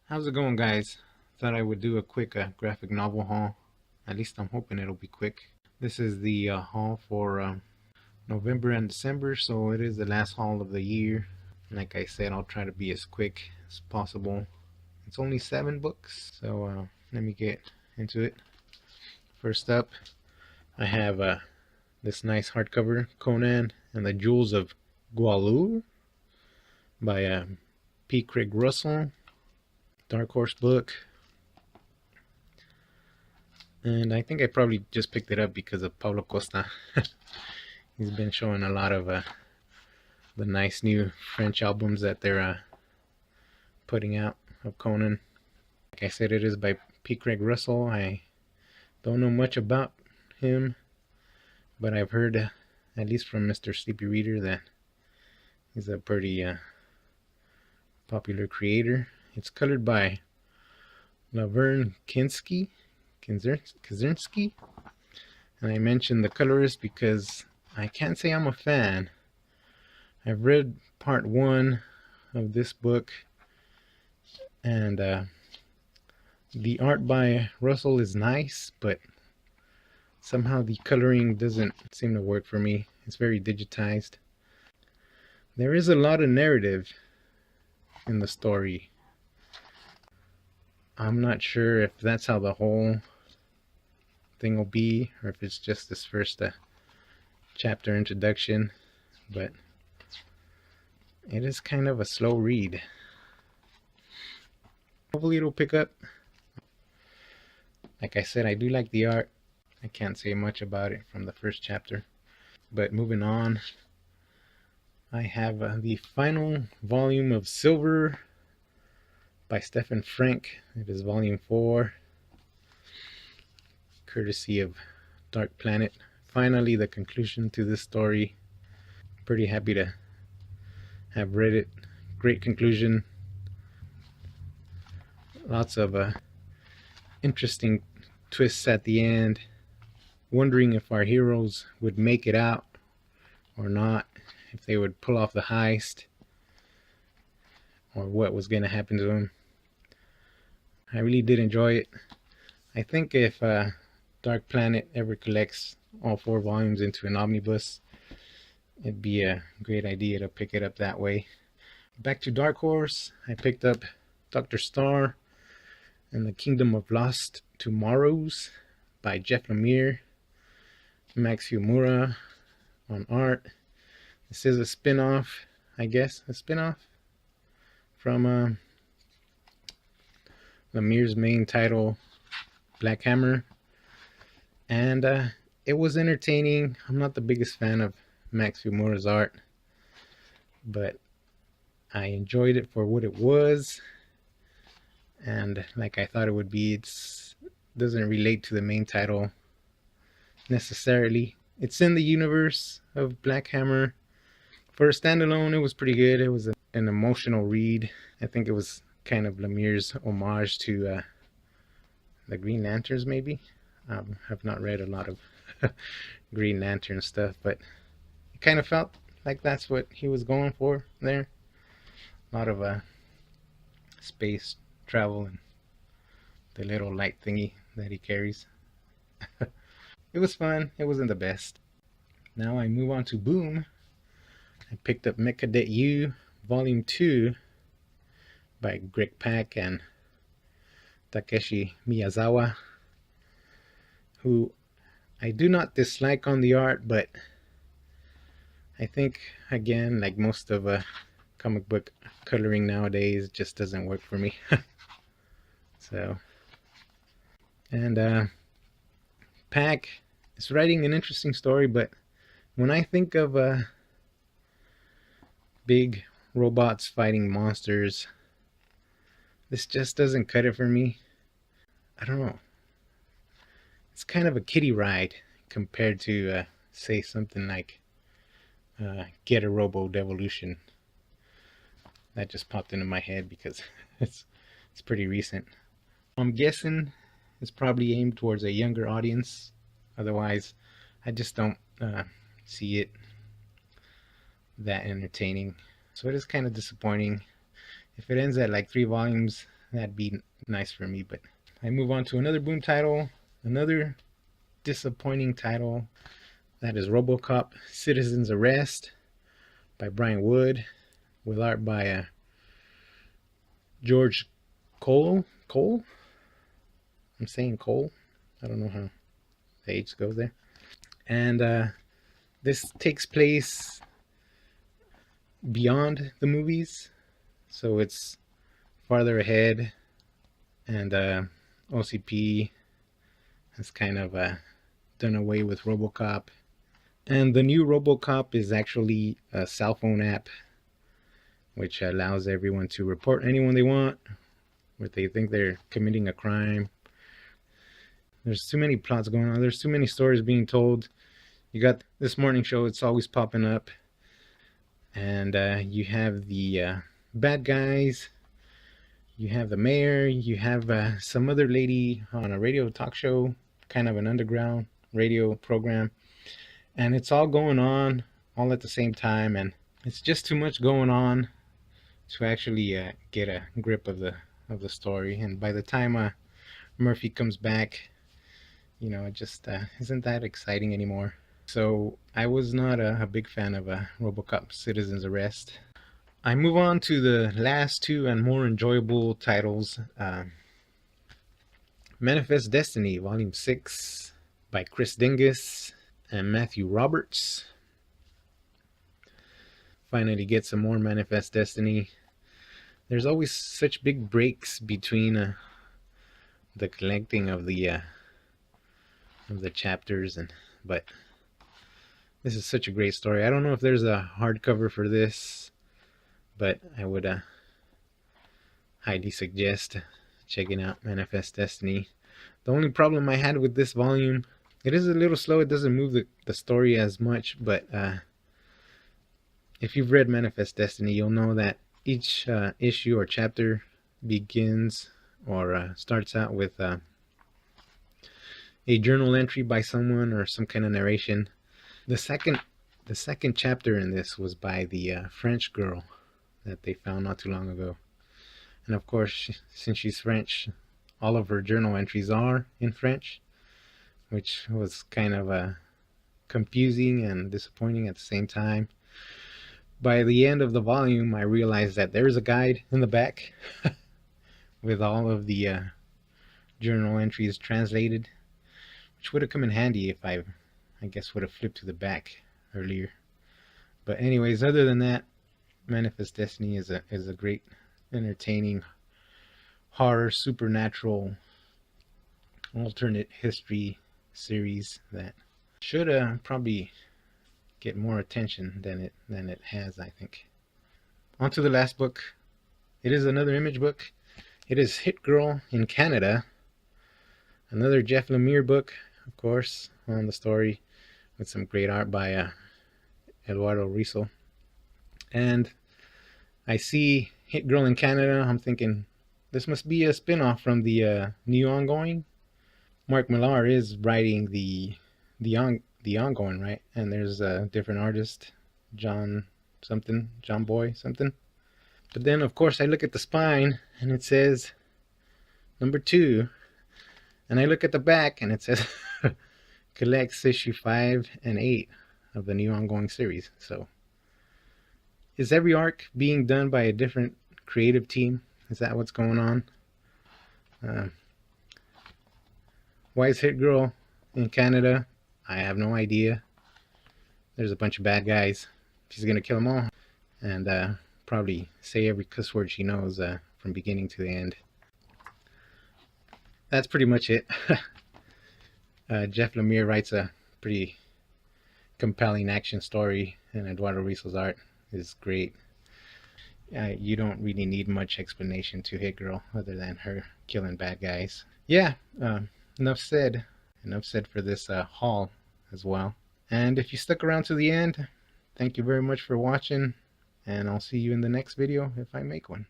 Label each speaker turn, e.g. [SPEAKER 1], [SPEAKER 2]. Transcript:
[SPEAKER 1] How's it going, guys? Thought I would do a quick graphic novel haul. At least I'm hoping it'll be quick. This is the haul for November and December, so it is the last haul of the year. Like I said, I'll try to be as quick as possible. It's only 7 books, so let me get into it. First up, I have this nice hardcover, Conan and the Jewels of Gwalur by P. Craig Russell. Dark Horse book. And I think I probably just picked it up because of Pablo Costa. He's been showing a lot of the nice new French albums that they're putting out of Conan. Like I said, it is by P. Craig Russell. I don't know much about him, but I've heard, at least from Mr. Sleepy Reader, that he's a pretty popular creator. It's colored by Laverne Kinski. Kaczynski. And I mentioned the colorist because I can't say I'm a fan. I've read part 1 of this book, and the art by Russell is nice, but somehow the coloring doesn't seem to work for me. It's very digitized. There is a lot of narrative in the story. I'm not sure if that's how the whole thing will be, or if it's just this first chapter introduction, but it is kind of a slow read. Hopefully it'll pick up. Like I said, I do like the art. I can't say much about it from the first chapter. But moving on, I have the final volume of Silver by Stephen Frank. It is volume 4, courtesy of Dark Planet. Finally, the conclusion to this story. Pretty happy to have read it. Great conclusion. Lots of interesting twists at the end. Wondering if our heroes would make it out or not, if they would pull off the heist, or what was going to happen to them. I really did enjoy it. I think if Dark Planet ever collects all 4 volumes into an omnibus, it'd be a great idea to pick it up that way. Back to Dark Horse, I picked up Dr. Star and the Kingdom of Lost Tomorrows by Jeff Lemire, Max Humura on art. This is a spin-off, I guess, from Lemire's main title, Black Hammer. And it was entertaining. I'm not the biggest fan of Max Humura's art, but I enjoyed it for what it was. And like I thought it would be, it doesn't relate to the main title necessarily. It's in the universe of Black Hammer. For a standalone, it was pretty good. It was an emotional read. I think it was kind of Lemire's homage to the Green Lanterns, maybe. I've not read a lot of Green Lantern stuff, but it kind of felt like that's what he was going for there. A lot of space travel and the little light thingy that he carries. It was fun. It wasn't the best. Now I move on to Boom. I picked up Mech Cadet U Volume 2 by Greg Pak and Takeshi Miyazawa, who I do not dislike on the art, but I think, again, like most of comic book coloring nowadays, just doesn't work for me. So, and Pak is writing an interesting story, but when I think of big robots fighting monsters, this just doesn't cut it for me. I don't know. It's kind of a kiddie ride compared to, say, something like Get a Robo Devolution. That just popped into my head because it's pretty recent. I'm guessing it's probably aimed towards a younger audience. Otherwise, I just don't see it that entertaining. So it is kind of disappointing. If it ends at like 3 volumes, that'd be nice for me. But I move on to another Boom title, another disappointing title. That is RoboCop Citizen's Arrest by Brian Wood, with art by George Cole? I'm saying Cole. I don't know how the H goes there. And this takes place beyond the movies, so it's farther ahead, and OCP has kind of done away with RoboCop. And the new RoboCop is actually a cell phone app which allows everyone to report anyone they want, where they think they're committing a crime. There's too many plots going on. There's too many stories being told. You got This Morning Show, it's always popping up. And you have the bad guys. You have the mayor. You have some other lady on a radio talk show, kind of an underground radio program. And it's all going on all at the same time. And it's just too much going on to actually get a grip of the story. And by the time Murphy comes back, you know, it just isn't that exciting anymore. So I was not a big fan of RoboCop Citizen's Arrest. I move on to the last two and more enjoyable titles. Manifest Destiny, Volume 6 by Chris Dingus and Matthew Roberts. Finally get some more Manifest Destiny. There's always such big breaks between the collecting of the chapters, but this is such a great story. I don't know if there's a hardcover for this, but I would highly suggest checking out Manifest Destiny. The only problem I had with this volume, it is a little slow. It doesn't move the story as much, but if you've read Manifest Destiny, you'll know that each issue or chapter begins or starts out with a journal entry by someone or some kind of narration. The second chapter in this was by the French girl that they found not too long ago. And of course, since she's French, all of her journal entries are in French, which was kind of confusing and disappointing at the same time. By the end of the volume, I realized that there's a guide in the back with all of the journal entries translated, which would have come in handy if I guess would have flipped to the back earlier. But anyways, other than that, Manifest Destiny is a great, entertaining horror, supernatural, alternate history series that should probably get more attention than it has, I think. On to the last book. It is another Image book. It is Hit Girl in Canada, another Jeff Lemire book, of course, on the story, with some great art by Eduardo Riso. And I see Hit Girl in Canada, I'm thinking this must be a spin-off from the new ongoing. Mark Millar is writing the ongoing, right? And there's a different artist, John Boy something. But then of course I look at the spine and it says number 2, and I look at the back and it says collects issue 5 and 8 of the new ongoing series. So is every arc being done by a different creative team? Is that what's going on? Why is Hit Girl in Canada? I have no idea. There's a bunch of bad guys. She's gonna kill them all, and probably say every cuss word she knows from beginning to the end. That's pretty much it. Jeff Lemire writes a pretty compelling action story, and Eduardo Riso's art is great. You don't really need much explanation to Hit Girl other than her killing bad guys. Yeah, enough said for this haul as well. And if you stuck around to the end, thank you very much for watching, and I'll see you in the next video if I make one.